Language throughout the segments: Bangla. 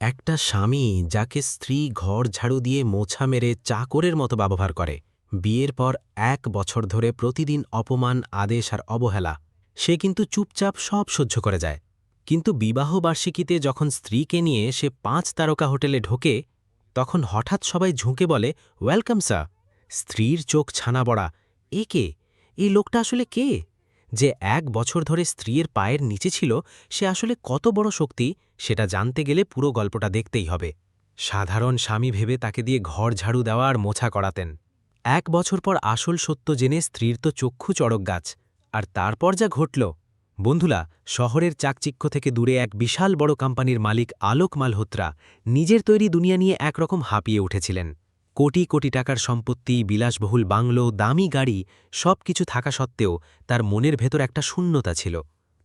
একটা স্বামী যাকে স্ত্রী ঘর ঝাড়ু দিয়ে মোছা মেরে চাকরের মতো ব্যবহার করে, বিয়ের পর 1 বছর ধরে প্রতিদিন অপমান, আদেশ আর অবহেলা, সে কিন্তু চুপচাপ সব সহ্য করে যায়। কিন্তু বিবাহবার্ষিকীতে যখন স্ত্রীকে নিয়ে সে 5 তারকা হোটেলে ঢোকে, তখন হঠাৎ সবাই ঝুঁকে বলে, ওয়েলকাম স্যার। স্ত্রীর চোখ ছানা বড়া, এ কে? এই লোকটা আসলে কে? যে 1 বছর ধরে স্ত্রীর পায়ের নিচে ছিল, সে আসলে কত বড় শক্তি, সেটা জানতে গেলে পুরো গল্পটা দেখতেই হবে। সাধারণ স্বামী ভেবে তাকে দিয়ে ঘর ঝাড়ু দেওয়া আর মোছা করাতেন। 1 বছর পর আসল সত্য জেনে স্ত্রীর তো চক্ষু চড়ক গাছ। আর তারপর যা ঘটল, বন্ধুরা, শহরের চাকচিক্য থেকে দূরে এক বিশাল বড় কোম্পানির মালিক আলোক মালহোত্রা নিজের তৈরি দুনিয়া নিয়ে একরকম হাঁপিয়ে উঠেছিলেন। কোটি কোটি টাকার সম্পত্তি, বিলাসবহুল বাংলো, দামি গাড়ি, সব কিছু থাকা সত্ত্বেও তার মনের ভেতর একটা শূন্যতা ছিল।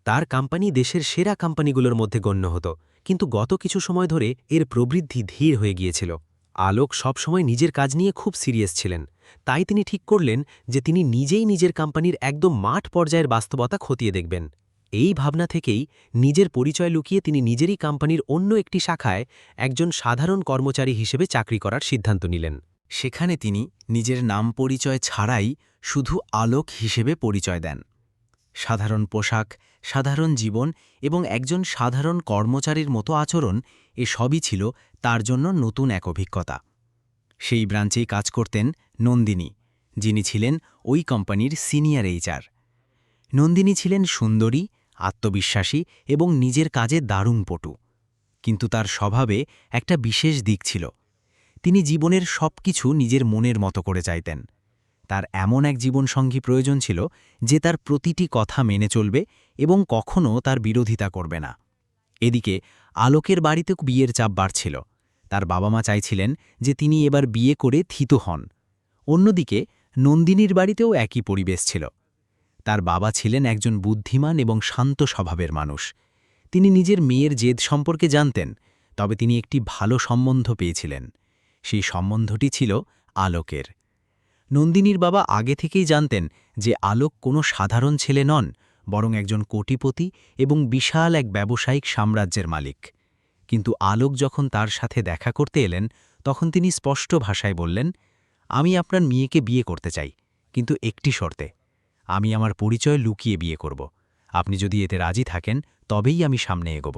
তার কোম্পানি দেশের সেরা কোম্পানিগুলোর মধ্যে গণ্য হতো, কিন্তু গত কিছু সময় ধরে এর প্রবৃদ্ধি ধীর হয়ে গিয়েছিল। আলোক সবসময় নিজের কাজ নিয়ে খুব সিরিয়াস ছিলেন। তাই তিনি ঠিক করলেন যে তিনি নিজেই নিজের কোম্পানির একদম মাঠ পর্যায়ের বাস্তবতা খতিয়ে দেখবেন। এই ভাবনা থেকেই নিজের পরিচয় লুকিয়ে তিনি নিজেরই কোম্পানির অন্য একটি শাখায় একজন সাধারণ কর্মচারী হিসেবে চাকরি করার সিদ্ধান্ত নিলেন। সেখানে তিনি নিজের নাম পরিচয় ছাড়াই শুধু আলোক হিসেবে পরিচয় দেন। সাধারণ পোশাক, সাধারণ জীবন এবং একজন সাধারণ কর্মচারীর মতো আচরণ, এ সবই ছিল তার জন্য নতুন এক অভিজ্ঞতা। সেই ব্রাঞ্চেই কাজ করতেন নন্দিনী, যিনি ছিলেন ওই কোম্পানির সিনিয়র এইচআর। নন্দিনী ছিলেন সুন্দরী, আত্মবিশ্বাসী এবং নিজের কাজে দারুণ পটু। কিন্তু তার স্বভাবে একটা বিশেষ দিক ছিল। তিনি জীবনের সবকিছু নিজের মনের মতো করে চাইতেন। তার এমন এক জীবনসঙ্গী প্রয়োজন ছিল যে তার প্রতিটি কথা মেনে চলবে এবং কখনও তার বিরোধিতা করবে না। এদিকে আলোকের বাড়িতে বিয়ের চাপ বাড়ছিল। তার বাবা মা চাইছিলেন যে তিনি এবার বিয়ে করে থিত হন। অন্যদিকে নন্দিনীর বাড়িতেও একই পরিবেশ ছিল। তার বাবা ছিলেন একজন বুদ্ধিমান এবং শান্ত স্বভাবের মানুষ। তিনি নিজের মেয়ের জেদ সম্পর্কে জানতেন, তবে তিনি একটি ভালো সম্বন্ধ পেয়েছিলেন। সেই সম্বন্ধটি ছিল আলোকের। নন্দিনীর বাবা আগে থেকেই জানতেন যে আলোক কোনো সাধারণ ছেলে নন, বরং একজন কোটিপতি এবং বিশাল এক ব্যবসায়িক সাম্রাজ্যের মালিক। কিন্তু আলোক যখন তার সাথে দেখা করতে এলেন, তখন তিনি স্পষ্ট ভাষায় বললেন, আমি আপনার মেয়েকে বিয়ে করতে চাই, কিন্তু একটি শর্তে। আমি আমার পরিচয় লুকিয়ে বিয়ে করব। আপনি যদি এতে রাজি থাকেন, তবেই আমি সামনে এগোব।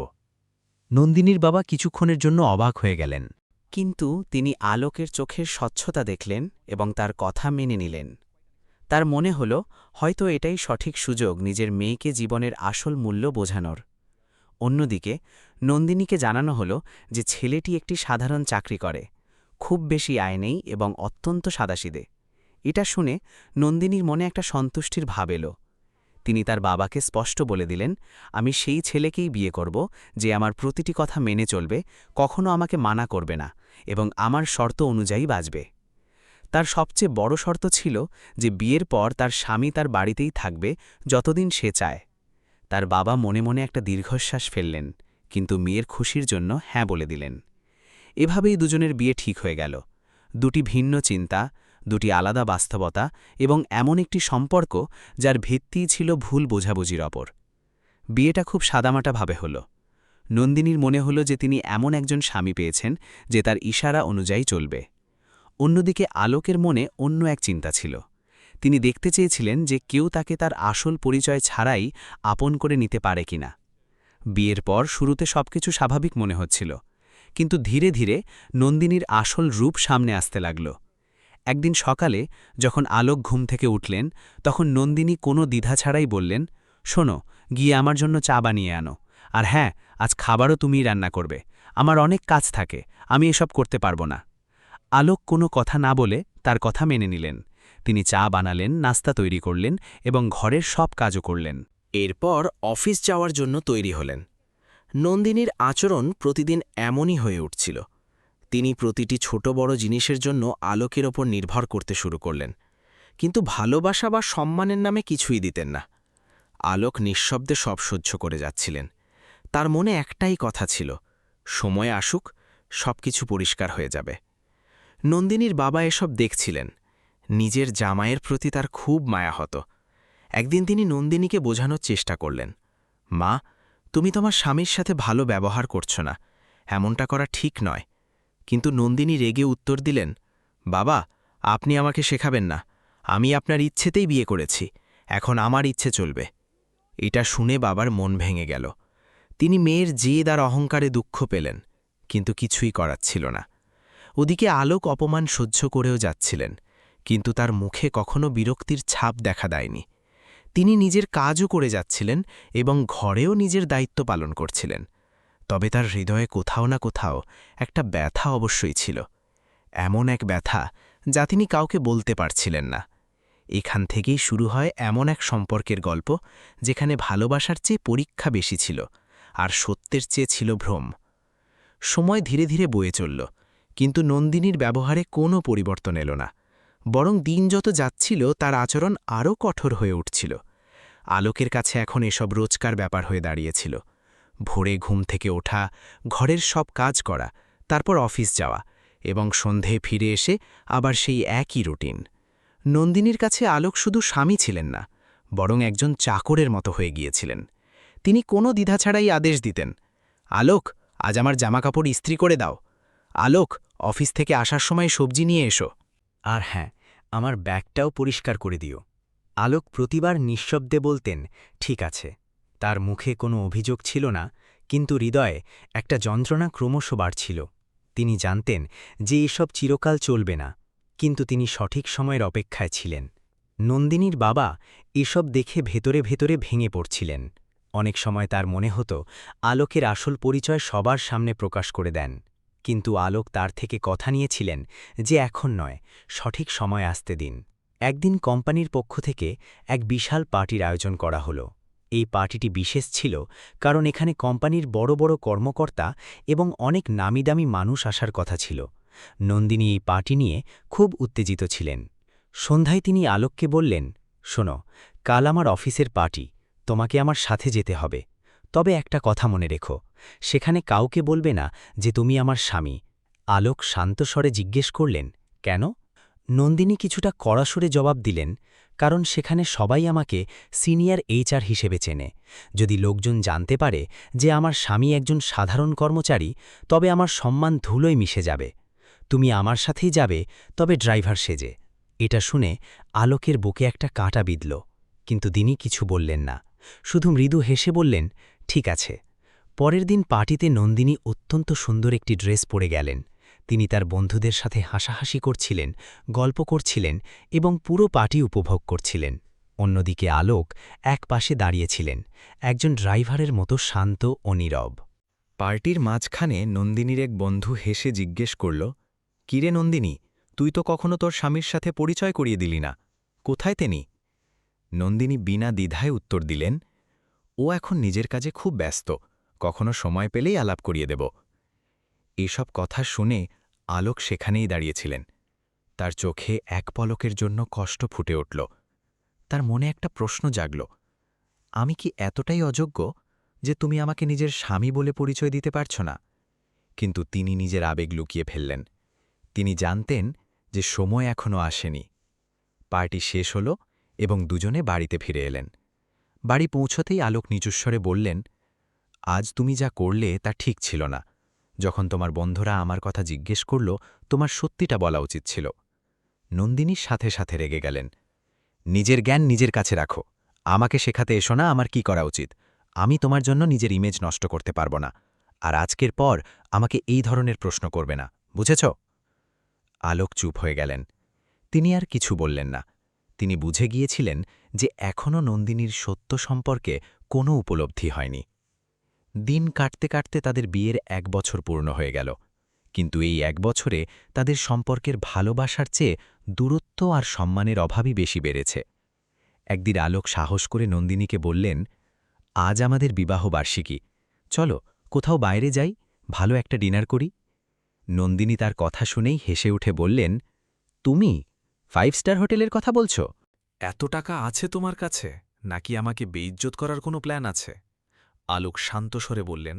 নন্দিনীর বাবা কিছুক্ষণের জন্য অবাক হয়ে গেলেন। কিন্তু তিনি আলোকের চোখের স্বচ্ছতা দেখলেন এবং তার কথা মেনে নিলেন। তার মনে হল হয়তো এটাই সঠিক সুযোগ নিজের মেয়েকে জীবনের আসল মূল্য বোঝানোর। অন্যদিকে নন্দিনীকে জানানো হল যে ছেলেটি একটি সাধারণ চাকরি করে, খুব বেশি আয় নেই এবং অত্যন্ত সাদাসিদে। এটা শুনে নন্দিনীর মনে একটা সন্তুষ্টির ভাব এলো। তিনি তার বাবাকে স্পষ্ট বলে দিলেন, আমি সেই ছেলেকেই বিয়ে করব যে আমার প্রতিটি কথা মেনে চলবে, কখনো আমাকে মানা করবে না এবং আমার শর্ত অনুযায়ী বাঁচবে। তার সবচেয়ে বড় শর্ত ছিল যে বিয়ের পর তার স্বামী তার বাড়িতেই থাকবে যতদিন সে চায়। তার বাবা মনে মনে একটা দীর্ঘশ্বাস ফেললেন, কিন্তু মেয়ের খুশির জন্য হ্যাঁ বলে দিলেন। এভাবেই দুজনের বিয়ে ঠিক হয়ে গেল। দুটি ভিন্ন চিন্তা, দুটি আলাদা বাস্তবতা এবং এমন একটি সম্পর্ক যার ভিত্তিই ছিল ভুল বোঝাবুঝির ওপর। বিয়েটা খুব সাদামাটাভাবে হল। নন্দিনীর মনে হল যে তিনি এমন একজন স্বামী পেয়েছেন যে তার ইশারা অনুযায়ী চলবে। অন্যদিকে আলোকের মনে অন্য এক চিন্তা ছিল। তিনি দেখতে চেয়েছিলেন যে কেউ তাকে তার আসল পরিচয় ছাড়াই আপন করে নিতে পারে কিনা। বিয়ের পর শুরুতে সবকিছু স্বাভাবিক মনে হচ্ছিল, কিন্তু ধীরে ধীরে নন্দিনীর আসল রূপ সামনে আসতে লাগল। একদিন সকালে যখন আলোক ঘুম থেকে উঠলেন, তখন নন্দিনী কোনো দ্বিধা ছাড়াই বললেন, শোনো, গিয়ে আমার জন্য চা বানিয়ে আনো। আর হ্যাঁ, আজ খাবারও তুমিই রান্না করবে। আমার অনেক কাজ থাকে, আমি এসব করতে পারবো না। আলোক কোনো কথা না বলে তার কথা মেনে নিলেন। তিনি চা বানালেন, নাস্তা তৈরি করলেন এবং ঘরের সব কাজও করলেন। এরপর অফিস যাওয়ার জন্য তৈরি হলেন। নন্দিনীর আচরণ প্রতিদিন এমনই হয়ে উঠছিল। তিনি প্রতিটি ছোট বড় জিনিসের জন্য আলোকের ওপর নির্ভর করতে শুরু করলেন, কিন্তু ভালোবাসা বা সম্মানের নামে কিছুই দিতেন না। আলোক নিঃশব্দে সব সহ্য করে যাচ্ছিলেন। তার মনে একটাই কথা ছিল, সময় আসুক, সবকিছু পরিষ্কার হয়ে যাবে। নন্দিনীর বাবা এসব দেখছিলেন। নিজের জামাইয়ের প্রতি তার খুব মায়া হতো। একদিন তিনি নন্দিনীকে বোঝানোর চেষ্টা করলেন, মা, তুমি তোমার স্বামীর সাথে ভালো ব্যবহার করছো না। এমনটা করা ঠিক নয়। কিন্তু নন্দিনী রেগে উত্তর দিলেন, বাবা, আপনি আমাকে শেখাবেন না। আমি আপনার ইচ্ছেতেই বিয়ে করেছি, এখন আমার ইচ্ছে চলবে। এটা শুনে বাবার মন ভেঙে গেল। তিনি মেয়ের জেদ আর অহংকারে দুঃখ পেলেন, কিন্তু কিছুই করার ছিল না। ওদিকে আলোক অপমান সহ্য করেও যাচ্ছিলেন, কিন্তু তার মুখে কখনো বিরক্তির ছাপ দেখা দেয়নি। তিনি নিজের কাজও করে যাচ্ছিলেন এবং ঘরেও নিজের দায়িত্ব পালন করছিলেন। তবে তার হৃদয়ে কোথাও না কোথাও একটা ব্যথা অবশ্যই ছিল, এমন এক ব্যথা যা তিনি কাউকে বলতে পারছিলেন না। এখান থেকেই শুরু হয় এমন এক সম্পর্কের গল্প যেখানে ভালোবাসার চেয়ে পরীক্ষা বেশি ছিল, আর সত্যের চেয়ে ছিল ভ্রম। সময় ধীরে ধীরে বয়ে চলল, কিন্তু নন্দিনীর ব্যবহারে কোনো পরিবর্তন এলো না। বরং দিন যত যাচ্ছিল তার আচরণ আরও কঠোর হয়ে উঠছিল। আলোকের কাছে এখন এসব রোজকার ব্যাপার হয়ে দাঁড়িয়েছিল। ভোরে ঘুম থেকে ওঠা, ঘরের সব কাজ করা, তারপর অফিস যাওয়া এবং সন্ধে ফিরে এসে আবার সেই একই রুটিন। নন্দিনীর কাছে আলোক শুধু স্বামী ছিলেন না, বরং একজন চাকরের মতো হয়ে গিয়েছিলেন। তিনি কোনো দ্বিধা ছাড়াই আদেশ দিতেন, আলোক, আজ আমার জামাকাপড় ইস্ত্রি করে দাও। আলোক, অফিস থেকে আসার সময় সবজি নিয়ে এসো। আর হ্যাঁ, আমার ব্যাগটাও পরিষ্কার করে দিও। আলোক প্রতিবার নিঃশব্দে বলতেন, ঠিক আছে। তার মুখে কোনো অভিযোগ ছিল না, কিন্তু হৃদয়ে একটা যন্ত্রণা ক্রমশ বাড়ছিল। তিনি জানতেন যে এসব চিরকাল চলবে না, কিন্তু তিনি সঠিক সময়ের অপেক্ষায় ছিলেন। নন্দিনীর বাবা এসব দেখে ভেতরে ভেতরে ভেঙে পড়ছিলেন। অনেক সময় তার মনে হতো আলোকের আসল পরিচয় সবার সামনে প্রকাশ করে দেন, কিন্তু আলোক তার থেকে কথা নিয়েছিলেন যে এখন নয়, সঠিক সময় আসতে দিন। একদিন কোম্পানির পক্ষ থেকে এক বিশাল পার্টির আয়োজন করা হলো। এই পার্টিটি বিশেষ ছিল কারণ এখানে কোম্পানির বড় বড় কর্মকর্তা এবং অনেক নামিদামি মানুষ আসার কথা ছিল। নন্দিনী এই পার্টি নিয়ে খুব উত্তেজিত ছিলেন। সন্ধ্যায় তিনি আলোককে বললেন, শোনো, কাল আমার অফিসের পার্টি, তোমাকে আমার সাথে যেতে হবে। তবে একটা কথা মনে রেখো, সেখানে কাউকে বলবে না যে তুমি আমার স্বামী। আলোক শান্ত স্বরে জিজ্ঞেস করলেন, কেন? নন্দিনী কিছুটা কড়া সুরে জবাব দিলেন, কারণ সেখানে সবাই আমাকে সিনিয়র HR হিসেবে চেনে। যদি লোকজন জানতে পারে যে আমার স্বামী একজন সাধারণ কর্মচারী, তবে আমার সম্মান ধুলোয় মিশে যাবে। তুমি আমার সাথেই যাবে, তবে ড্রাইভার সেজে। এটা শুনে আলোকের বুকে একটা কাঁটা বিঁধল, কিন্তু তিনি কিছু বললেন না, শুধু মৃদু হেসে বললেন, ঠিক আছে। পরের দিন পার্টিতে নন্দিনী অত্যন্ত সুন্দর একটি ড্রেস পরে গেলেন। তিনি তার বন্ধুদের সাথে হাসাহাসি করছিলেন, গল্প করছিলেন এবং পুরো পার্টি উপভোগ করছিলেন। অন্যদিকে আলোক এক পাশে দাঁড়িয়েছিলেন, একজন ড্রাইভারের মতো শান্ত ও নীরব। পার্টির মাঝখানে নন্দিনীর এক বন্ধু হেসে জিজ্ঞেস করল, কিরে নন্দিনী, তুই তো কখনো তোর স্বামীর সাথে পরিচয় করিয়ে দিলি না, কোথায় তিনি? নন্দিনী বিনা দ্বিধায় উত্তর দিলেন, ও এখন নিজের কাজে খুব ব্যস্ত, কখনো সময় পেলেই আলাপ করিয়ে দেব। এসব কথা শুনে আলোক সেখানেই দাঁড়িয়েছিলেন। তার চোখে এক পলকের জন্য কষ্ট ফুটে উঠল। তার মনে একটা প্রশ্ন জাগল, আমি কি এতটাই অযোগ্য যে তুমি আমাকে নিজের স্বামী বলে পরিচয় দিতে পারছ না? কিন্তু তিনি নিজের আবেগ লুকিয়ে ফেললেন। তিনি জানতেন যে সময় এখনও আসেনি। পার্টি শেষ হল এবং দুজনে বাড়িতে ফিরে এলেন। বাড়ি পৌঁছতেই আলোক নিচুস্বরে বললেন, আজ তুমি যা করলে তা ঠিক ছিল না। যখন তোমার বন্ধুরা আমার কথা জিজ্ঞেস করল, তোমার সত্যিটা বলা উচিত ছিল। নন্দিনীর সাথে সাথে রেগে গেলেন, নিজের জ্ঞান নিজের কাছে রাখো, আমাকে শেখাতে এসো না আমার কি করা উচিত। আমি তোমার জন্য নিজের ইমেজ নষ্ট করতে পারব না, আর আজকের পর আমাকে এই ধরনের প্রশ্ন করবে না, বুঝেছ? আলোক চুপ হয়ে গেলেন। তিনি আর কিছু বললেন না। তিনি বুঝে গিয়েছিলেন যে এখনও নন্দিনীর সত্য সম্পর্কে কোনো উপলব্ধি হয়নি। দিন কাটতে কাটতে তাদের বিয়ের 1 বছর পূর্ণ হয়ে গেল, কিন্তু এই 1 বছরে তাদের সম্পর্কের ভালোবাসার চেয়ে দূরত্ব আর সম্মানের অভাবই বেশি বেড়েছে। একদিন আলোক সাহস করে নন্দিনীকে বললেন, আজ আমাদের বিবাহ বার্ষিকী, চলো কোথাও বাইরে যাই, ভালো একটা ডিনার করি। নন্দিনী তার কথা শুনেই হেসে উঠে বললেন, তুমি 5 স্টার হোটেলের কথা বলছ? এত টাকা আছে তোমার কাছে, নাকি আমাকে বেইজ্জত করার কোনো প্ল্যান আছে? আলোক শান্ত স্বরে বললেন,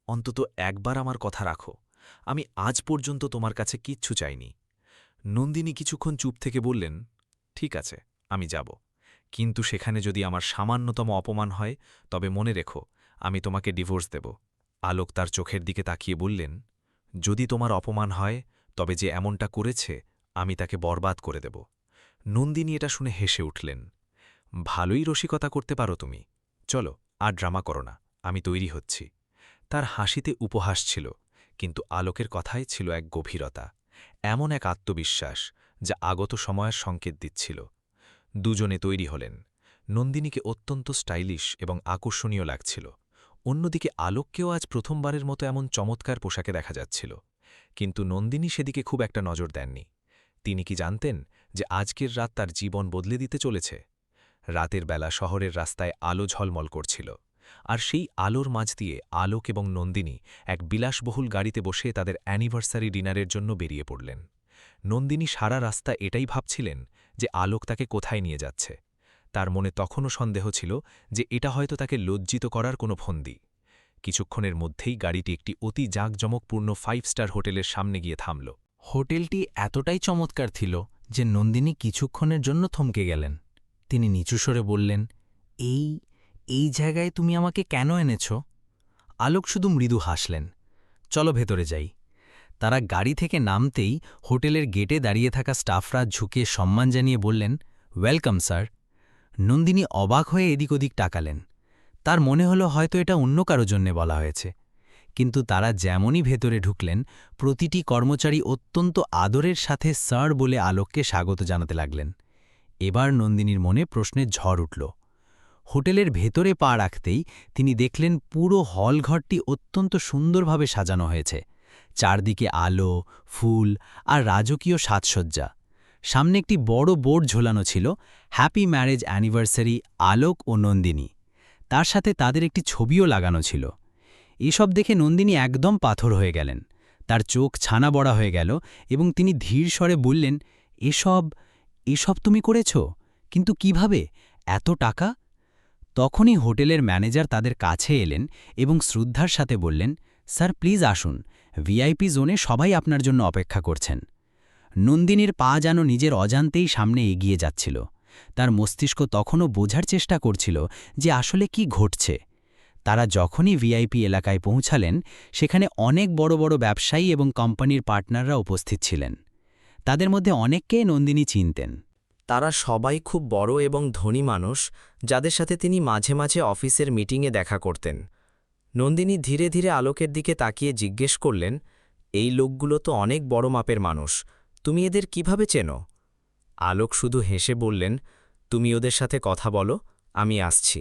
অন্তত একবার আমার কথা রাখো, আমি আজ পর্যন্ত তোমার কাছে কিচ্ছু চাইনি। নন্দিনী কিছুক্ষণ চুপ থেকে বললেন, ঠিক আছে, আমি যাব, কিন্তু সেখানে যদি আমার সামান্যতম অপমান হয় তবে মনে রেখো আমি তোমাকে ডিভোর্স দেব। আলোক তার চোখের দিকে তাকিয়ে বললেন, যদি তোমার অপমান হয় তবে যে এমনটা করেছে আমি তাকে বরবাদ করে দেব। নন্দিনী এটা শুনে হেসে উঠলেন। ভালোই রসিকতা করতে পারো তুমি, চলো আর ড্রামা করো না, আমি তৈরি হচ্ছি। তার হাসিতে উপহাস ছিল, কিন্তু আলোকের কথায় ছিল এক গভীরতা, এমন এক আত্মবিশ্বাস যা আগত সময়ের সংকেত দিচ্ছিল। দুজনে তৈরি হলেন। নন্দিনীকে অত্যন্ত স্টাইলিশ এবং আকর্ষণীয় লাগছিল, অন্যদিকে আলোককেও আজ প্রথমবারের মতো এমন চমৎকার পোশাকে দেখা যাচ্ছিল। কিন্তু নন্দিনী সেদিকে খুব একটা নজর দেননি। তিনি কি জানতেন যে আজকের রাত তার জীবন বদলে দিতে চলেছে? রাতের বেলা শহরের রাস্তায় আলো ঝলমল করছিল, আর সেই আলোর মাঝ দিয়ে আলোক এবং নন্দিনী এক বিলাসবহুল গাড়িতে বসে তাদের অ্যানিভার্সারি ডিনারের জন্য বেরিয়ে পড়লেন। নন্দিনী সারা রাস্তা এটাই ভাবছিলেন যে আলোক তাকে কোথায় নিয়ে যাচ্ছে। তার মনে তখনও সন্দেহ ছিল যে এটা হয়তো তাকে লজ্জিত করার কোনো ফন্দি। কিছুক্ষণের মধ্যেই গাড়িটি একটি অতি জাঁকজমকপূর্ণ 5 স্টার হোটেলের সামনে গিয়ে থামল। হোটেলটি এতটাই চমৎকার ছিল যে নন্দিনী কিছুক্ষণের জন্য থমকে গেলেন। তিনি নিচু স্বরে বললেন, এই জায়গায় তুমি আমাকে কেন এনেছ? আলোক শুধু মৃদু হাসলেন। চলো ভেতরে যাই। তারা গাড়ি থেকে নামতেই হোটেলের গেটে দাঁড়িয়ে থাকা স্টাফরা ঝুঁকে সম্মান জানিয়ে বললেন, ওয়েলকাম স্যার। নন্দিনী অবাক হয়ে এদিক ওদিক তাকালেন। তার মনে হলো হয়তো এটা অন্য কারো জন্যে বলা হয়েছে। কিন্তু তারা যেমনই ভেতরে ঢুকলেন, প্রতিটি কর্মচারী অত্যন্ত আদরের সাথে স্যার বলে আলোককে স্বাগত জানাতে লাগলেন। এবার নন্দিনীর মনে প্রশ্নের ঝড় উঠল। হোটেলের ভেতরে পা রাখতেই তিনি দেখলেন পুরো হলঘরটি অত্যন্ত সুন্দরভাবে সাজানো হয়েছে। চারদিকে আলো, ফুল আর রাজকীয় সাজসজ্জা। সামনে একটি বড় বোর্ড ঝোলানো ছিল, হ্যাপি ম্যারেজ অ্যানিভার্সারি আলোক ও নন্দিনী। তার সাথে তাদের একটি ছবিও লাগানো ছিল। এসব দেখে নন্দিনী একদম পাথর হয়ে গেলেন। তার চোখ ছানা বড়া হয়ে গেল এবং তিনি ধীর স্বরে বললেন, এসব তুমি করেছ? কিন্তু কিভাবে? এত টাকা? তখনই হোটেলের ম্যানেজার তাদের কাছে এলেন এবং শ্রদ্ধার সাথে বললেন, স্যার প্লিজ আসুন, ভিআইপি জোনে সবাই আপনার জন্য অপেক্ষা করছেন। নন্দিনীর পা যেন নিজের অজান্তেই সামনে এগিয়ে যাচ্ছিল। তার মস্তিষ্ক তখনও বোঝার চেষ্টা করছিল যে আসলে কি ঘটছে। তারা যখনই ভিআইপি এলাকায় পৌঁছালেন, সেখানে অনেক বড় বড় ব্যবসায়ী এবং কোম্পানির পার্টনাররা উপস্থিত ছিলেন। তাদের মধ্যে অনেককেই নন্দিনী চিনতেন। তারা সবাই খুব বড় এবং ধনী মানুষ, যাদের সাথে তিনি মাঝে মাঝে অফিসের মিটিংয়ে দেখা করতেন। নন্দিনী ধীরে ধীরে আলোকের দিকে তাকিয়ে জিজ্ঞেস করলেন, এই লোকগুলো তো অনেক বড় মাপের মানুষ, তুমি এদের কিভাবে চেনো? আলোক শুধু হেসে বললেন, তুমি ওদের সাথে কথা বলো, আমি আসছি।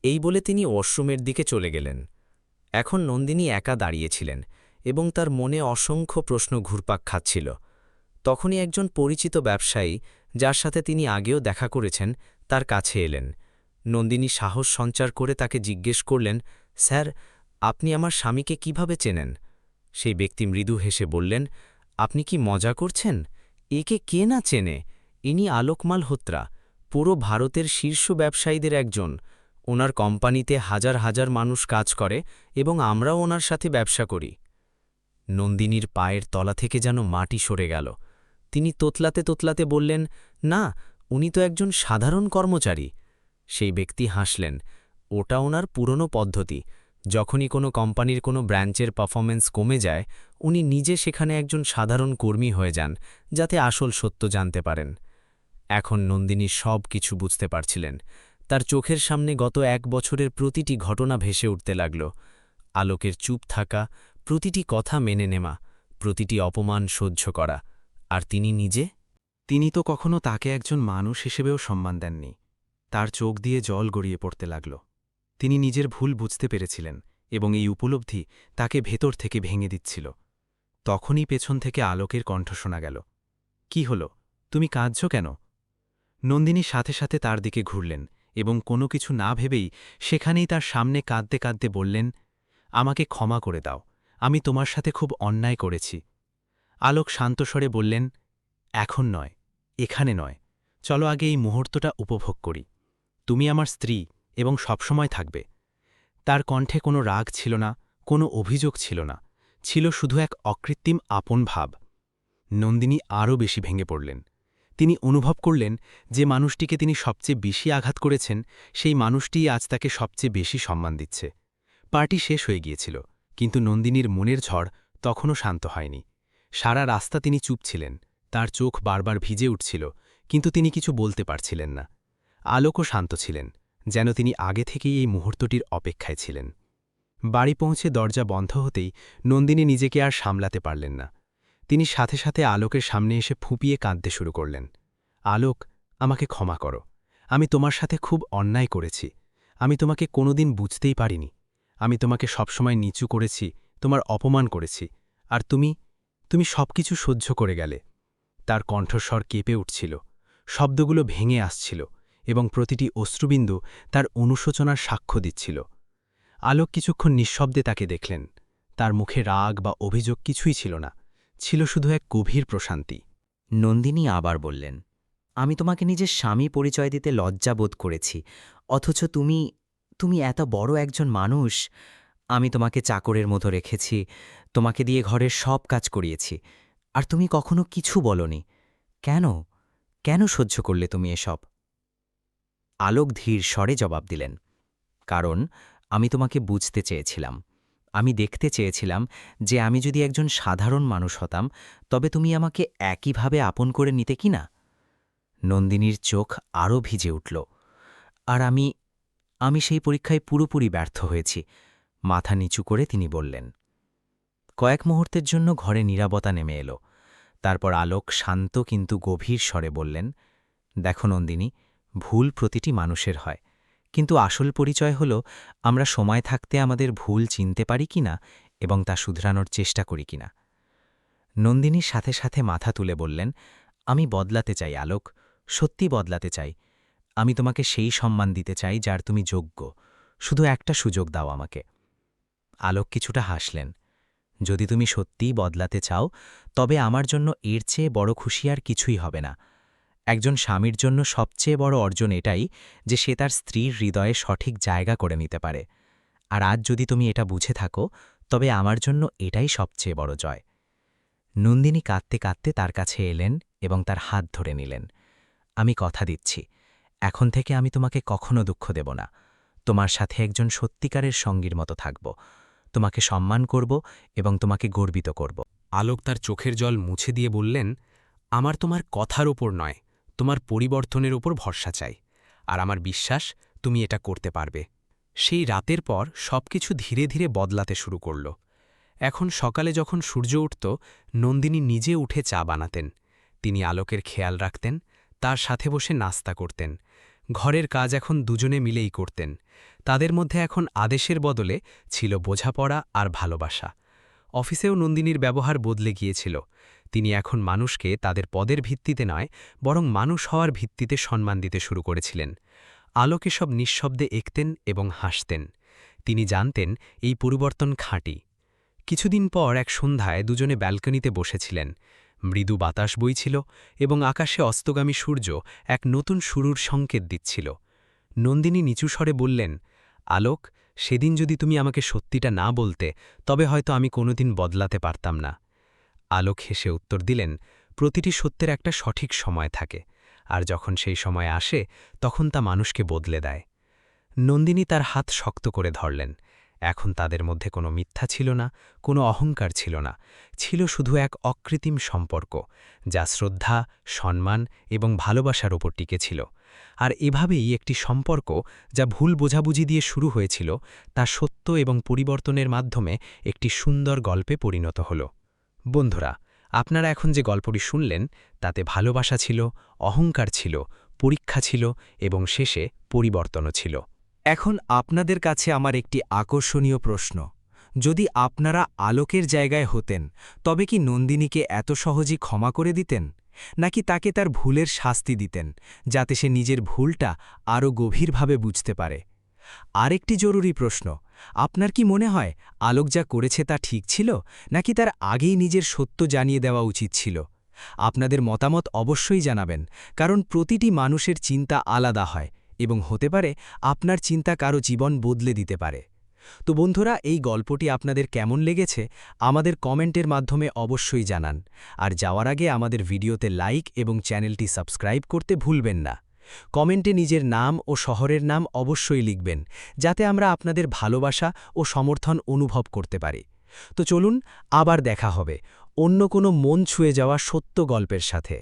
এই বলে তিনি ওয়াশরুমের দিকে চলে গেলেন। এখন নন্দিনী একা দাঁড়িয়েছিলেন এবং তার মনে অসংখ্য প্রশ্ন ঘুরপাক খাচ্ছিল। তখনই একজন পরিচিত ব্যবসায়ী, যার সাথে তিনি আগেও দেখা করেছেন, তার কাছে এলেন। নন্দিনী সাহস সঞ্চার করে তাকে জিজ্ঞেস করলেন, স্যার, আপনি আমার স্বামীকে কিভাবে চেনেন? সেই ব্যক্তি মৃদু হেসে বললেন, আপনি কি মজা করছেন? একে কে না চেনে? ইনি আলোক মালহোত্রা, পুরো ভারতের শীর্ষ ব্যবসায়ীদের একজন। ওনার কোম্পানিতে হাজার হাজার মানুষ কাজ করে এবং আমরাও ওনার সাথে ব্যবসা করি। নন্দিনীর পায়ের তলা থেকে যেন মাটি সরে গেল। তিনি তোতলাতে তোতলাতে বললেন, না, উনি তো একজন সাধারণ কর্মচারী। সেই ব্যক্তি হাসলেন। ওটা ওনার পুরনো পদ্ধতি। যখনই কোনো কোম্পানির কোনো ব্রাঞ্চের পারফরমেন্স কমে যায়, উনি নিজে সেখানে একজন সাধারণ কর্মী হয়ে যান, যাতে আসল সত্য জানতে পারেন। এখন নন্দিনী সব কিছু বুঝতে পারছিলেন। তার চোখের সামনে গত 1 বছরের প্রতিটি ঘটনা ভেসে উঠতে লাগল। আলোকের চুপ থাকা, প্রতিটি কথা মেনে নেওয়া, প্রতিটি অপমান সহ্য করা। আর তিনি নিজে? তিনি তো কখনো তাকে একজন মানুষ হিসেবেও সম্মান দেননি। তার চোখ দিয়ে জল গড়িয়ে পড়তে লাগল। তিনি নিজের ভুল বুঝতে পেরেছিলেন এবং এই উপলব্ধি তাকে ভেতর থেকে ভেঙে দিচ্ছিল। তখনই পেছন থেকে আলোকের কণ্ঠ শোনা গেল, কি হল, তুমি কাঁদছ কেন? নন্দিনী সাথে সাথে তার দিকে ঘুরলেন এবং কোনো কিছু না ভেবেই সেখানেই তার সামনে কাঁদতে কাঁদতে বললেন, আমাকে ক্ষমা করে দাও, আমি তোমার সাথে খুব অন্যায় করেছি। আলোক শান্তস্বরে বললেন, এখন নয়, এখানে নয়, চলো আগে এই মুহূর্তটা উপভোগ করি। তুমি আমার স্ত্রী এবং সবসময় থাকবে। তার কণ্ঠে কোনো রাগ ছিল না, কোনো অভিযোগ ছিল না, ছিল শুধু এক অকৃত্রিম আপন ভাব। নন্দিনী আরও বেশি ভেঙে পড়লেন। তিনি অনুভব করলেন যে মানুষটিকে তিনি সবচেয়ে বেশি আঘাত করেছেন, সেই মানুষটিই আজ তাকে সবচেয়ে বেশি সম্মান দিচ্ছে। পার্টি শেষ হয়ে গিয়েছিল, কিন্তু নন্দিনীর মনের ঝড় তখনও শান্ত হয়নি। সারা রাস্তা তিনি চুপ ছিলেন, তার চোখ বারবার ভিজে উঠছিল, কিন্তু তিনি কিছু বলতে পারছিলেন না। আলোকও শান্ত ছিলেন, যেন তিনি আগে থেকেই এই মুহূর্তটির অপেক্ষায় ছিলেন। বাড়ি পৌঁছে দরজা বন্ধ হতেই নন্দিনী নিজেকে আর সামলাতে পারলেন না। তিনি সাথে সাথে আলোকের সামনে এসে ফুঁপিয়ে কাঁদতে শুরু করলেন। আলোক, আমাকে ক্ষমা করো। আমি তোমার সাথে খুব অন্যায় করেছি। আমি তোমাকে কোনোদিন বুঝতেই পারিনি। আমি তোমাকে সবসময় নিচু করেছি, তোমার অপমান করেছি, আর তুমি সবকিছু সহ্য করে গেলে। তার কণ্ঠস্বর কেঁপে উঠছিল, শব্দগুলো ভেঙে আসছিল, এবং প্রতিটি অশ্রুবিন্দু তার অনুশোচনার সাক্ষ্য দিচ্ছিল। আলোক কিছুক্ষণ নিঃশব্দে তাকে দেখলেন। তার মুখে রাগ বা অভিযোগ কিছুই ছিল না, ছিল শুধু এক গভীর প্রশান্তি। নন্দিনী আবার বললেন, আমি তোমাকে নিজের স্বামী পরিচয় দিতে লজ্জা বোধ করেছি, অথচ তুমি এত বড় একজন মানুষ। আমি তোমাকে চাকরের মতো রেখেছি, তোমাকে দিয়ে ঘরের সব কাজ করিয়েছি, আর তুমি কখনো কিছু বলনি। কেন সহ্য করলে তুমি এসব? আলোক ধীর স্বরে জবাব দিলেন, কারণ আমি তোমাকে বুঝতে চেয়েছিলাম। আমি দেখতে চেয়েছিলাম যে আমি যদি একজন সাধারণ মানুষ হতাম, তবে তুমি আমাকে একইভাবে আপন করে নিতে কি না। নন্দিনীর চোখ আরও ভিজে উঠল। আর আমি সেই পরীক্ষায় পুরোপুরি ব্যর্থ হয়েছি। মাথা নিচু করে তিনি বললেন। কয়েক মুহূর্তের জন্য ঘরে নীরবতা নেমে এলো। তারপর আলোক শান্ত কিন্তু গভীর স্বরে বললেন, দেখো নন্দিনী, ভুল প্রতিটি মানুষের হয়, কিন্তু আসল পরিচয় হল আমরা সময় থাকতে আমাদের ভুল চিনতে পারি কিনা এবং তা শুধরানোর চেষ্টা করি কিনা। নন্দিনীর সাথে সাথে মাথা তুলে বললেন, আমি বদলাতে চাই আলোক, সত্যি বদলাতে চাই। আমি তোমাকে সেই সম্মান দিতে চাই যার তুমি যোগ্য। শুধু একটা সুযোগ দাও আমাকে। আলোক কিছুটা হাসলেন। যদি তুমি সত্যিই বদলাতে চাও, তবে আমার জন্য এর চেয়ে বড় খুশি আর কিছুই হবে না। একজন স্বামীর জন্য সবচেয়ে বড় অর্জন এটাই যে সে তার স্ত্রীর হৃদয়ে সঠিক জায়গা করে নিতে পারে। আর আজ যদি তুমি এটা বুঝে থাকো, তবে আমার জন্য এটাই সবচেয়ে বড় জয়। নন্দিনী কাঁদতে কাঁদতে তার কাছে এলেন এবং তার হাত ধরে নিলেন। আমি কথা দিচ্ছি, এখন থেকে আমি তোমাকে কখনো দুঃখ দেব না। তোমার সাথে একজন সত্যিকারের সঙ্গীর মতো থাকব। তোমাকে সম্মান করব এবং তোমাকে গর্বিত করব। আলোক তার চোখের জল মুছে দিয়ে বললেন, আমার তোমার কথার ওপর নয়, তোমার পরিবর্তনের ওপর ভরসা চাই, আর আমার বিশ্বাস তুমি এটা করতে পারবে। সেই রাতের পর সবকিছু ধীরে ধীরে বদলাতে শুরু করল। এখন সকালে যখন সূর্য উঠত, নন্দিনী নিজে উঠে চা বানাতেন। তিনি আলোকের খেয়াল রাখতেন, তার সাথে বসে নাস্তা করতেন। ঘরের কাজ এখন দুজনে মিলেই করতেন। তাদের মধ্যে এখন আদেশের বদলে ছিল বোঝাপড়া আর ভালোবাসা। অফিসেও নন্দিনীর ব্যবহার বদলে গিয়েছিল। তিনি এখন মানুষকে তাদের পদের ভিত্তিতে নয়, বরং মানুষ হওয়ার ভিত্তিতে সম্মান দিতে শুরু করেছিলেন। আলোকে সব নিঃশব্দে একতেন এবং হাসতেন। তিনি জানতেন এই পরিবর্তন খাঁটি। কিছুদিন পর এক সন্ধ্যায় দুজনে ব্যালকনিতে বসেছিলেন। মৃদু বাতাস বইছিল এবং আকাশে অস্তগামী সূর্য এক নতুন শুরুর সংকেত দিচ্ছিল। নন্দিনী নিচু স্বরে বললেন, আলোক, সেদিন যদি তুমি আমাকে সত্যিটা না বলতে, তবে হয়তো আমি কোনোদিন বদলাতে পারতাম না। আলোক হেসে উত্তর দিলেন, প্রতিটি সত্যের একটা সঠিক সময় থাকে, আর যখন সেই সময় আসে তখন তা মানুষকে বদলে দেয়। নন্দিনী তার হাত শক্ত করে ধরলেন। এখন তাদের মধ্যে কোনো মিথ্যা ছিল না, কোনো অহংকার ছিল না, ছিল শুধু এক অকৃত্রিম সম্পর্ক, যা শ্রদ্ধা, সম্মান এবং ভালোবাসার ওপর টিকেছিল। আর এভাবেই একটি সম্পর্ক, যা ভুল বোঝাবুঝি দিয়ে শুরু হয়েছিল, তা সত্য এবং পরিবর্তনের মাধ্যমে একটি সুন্দর গল্পে পরিণত হল। বন্ধুরা, আপনারা এখন যে গল্পটি শুনলেন, তাতে ভালোবাসা ছিল, অহংকার ছিল, পরীক্ষা ছিল এবং শেষে পরিবর্তনও ছিল। এখন আপনাদের কাছে আমার একটি আকর্ষণীয় প্রশ্ন। যদি আপনারা আলোকের জায়গায় হতেন, তবে কি নন্দিনীকে এত সহজেই ক্ষমা করে দিতেন, নাকি তাকে তার ভুলের শাস্তি দিতেন, যাতে সে নিজের ভুলটা আরও গভীরভাবে বুঝতে পারে? আরেকটি জরুরি প্রশ্ন, আপনার কি মনে হয় আলোক যা করেছে তা ঠিক ছিল, নাকি তার আগেই নিজের সত্য জানিয়ে দেওয়া উচিত ছিল? আপনাদের মতামত অবশ্যই জানাবেন, কারণ প্রতিটি মানুষের চিন্তা আলাদা হয় এবং হতে পারে আপনার চিন্তা কারো জীবন বদলে দিতে পারে। তো বন্ধুরা, এই গল্পটি আপনাদের কেমন লেগেছে আমাদের কমেন্টের মাধ্যমে অবশ্যই জানান। আর যাওয়ার আগে আমাদের ভিডিওতে লাইক এবং চ্যানেলটি সাবস্ক্রাইব করতে ভুলবেন না। কমেন্টে নিজের নাম ও শহরের নাম অবশ্যই লিখবেন, যাতে আমরা আপনাদের ভালোবাসা ও সমর্থন অনুভব করতে পারি। তো চলুন, আবার দেখা হবে অন্য কোনো মন ছুঁয়ে যাওয়া সত্য গল্পের সাথে।